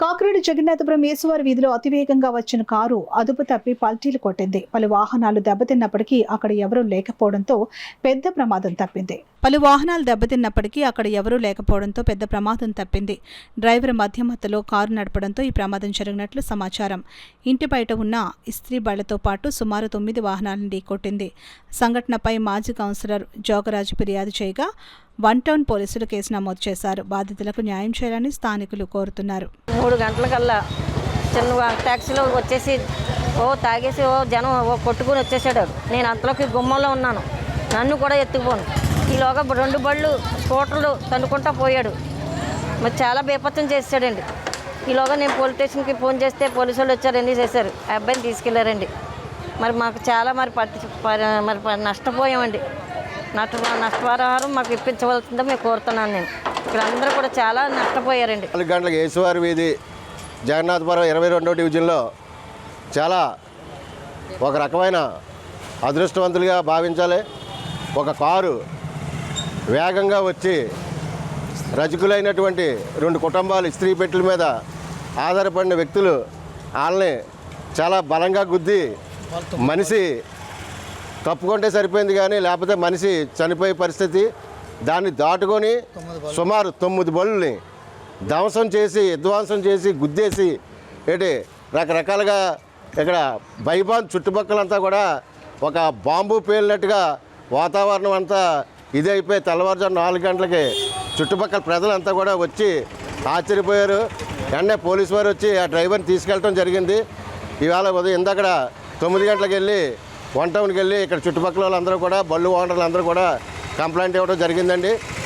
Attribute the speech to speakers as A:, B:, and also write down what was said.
A: కాకినాడ జగన్నాథపురం యేసువారి వీధిలో అతివేగంగా వచ్చిన కారు అదుపు తప్పి పల్టీలు కొట్టింది. పలు వాహనాలు దెబ్బతిన్నప్పటికీ అక్కడ ఎవరూ లేకపోవడంతో పెద్ద ప్రమాదం తప్పింది. డ్రైవర్ మధ్యమత్తులో కారు నడపడంతో ఈ ప్రమాదం జరిగినట్లు సమాచారం. ఇంటి బయట ఉన్న ఇస్త్రీ బళ్లతో పాటు సుమారు 9 వాహనాలను ఢీకొట్టింది. సంఘటనపై మాజీ కౌన్సిలర్ జోగరాజు ఫిర్యాదు చేయగా 1 టౌన్ పోలీసులు కేసు నమోదు చేశారు. బాధితులకు న్యాయం చేయాలని స్థానికులు కోరుతున్నారు.
B: 3 గంటలకల్లా చిన్న ట్యాక్సీలో వచ్చేసి తాగేసి జనం కొట్టుకుని వచ్చేసాడు. నేను అంతలోకి గుమ్మంలో ఉన్నాను. నన్ను కూడా ఎత్తుకుపోను. ఈలోగా 2 బళ్ళు స్కూటర్లు తన్నుకుంటా పోయాడు. మరి చాలా బేపత్యం చేసాడండి. ఈలోగా నేను పోలీస్ స్టేషన్కి ఫోన్ చేస్తే పోలీసు వాళ్ళు వచ్చారు, అన్నీ చేశారు. ఆ అబ్బాయిని తీసుకెళ్లారండి. మరి మాకు చాలా మరి నష్టపోయామండి. నష్టపరిహారం మాకు ఇప్పించవలసిందో మేము కోరుతున్నాను. నేను ఇక్కడ అందరూ కూడా చాలా నష్టపోయారండి.
C: 4 గంటలకు యేసువారి వీధి జగన్నాథపురం 22వ డివిజన్లో చాలా ఒక రకమైన అదృష్టవంతులుగా భావించాలి. ఒక కారు వేగంగా వచ్చి రజకులైనటువంటి 2 కుటుంబాలు ఇస్త్రీ పెట్టెల మీద ఆధారపడిన వ్యక్తులు వాళ్ళని చాలా బలంగా గుద్ది మనిషి తప్పుకుంటే సరిపోయింది, కానీ లేకపోతే మనిషి చనిపోయే పరిస్థితి. దాన్ని దాటుకొని సుమారు 9 బళ్ళని విధ్వంసం చేసి గుద్దేసి రకరకాలుగా ఇక్కడ బైబాన్ చుట్టుపక్కలంతా కూడా ఒక బాంబు పేలినట్టుగా వాతావరణం అంతా ఇది అయిపోయి తెల్లవారుజాము 4 గంటలకి చుట్టుపక్కల ప్రజలంతా కూడా వచ్చి ఆశ్చర్యపోయారు. వెంటనే పోలీసు వారు వచ్చి ఆ డ్రైవర్ని తీసుకెళ్ళడం జరిగింది. ఇవాళ ఉదయం ఇందక్కడ 9 గంటలకు వెళ్ళి 1 టౌన్కి వెళ్ళి ఇక్కడ చుట్టుపక్కల వాళ్ళందరూ కూడా బళ్ళు ఓనర్లు అందరూ కూడా కంప్లైంట్ ఇవ్వడం జరిగిందండి.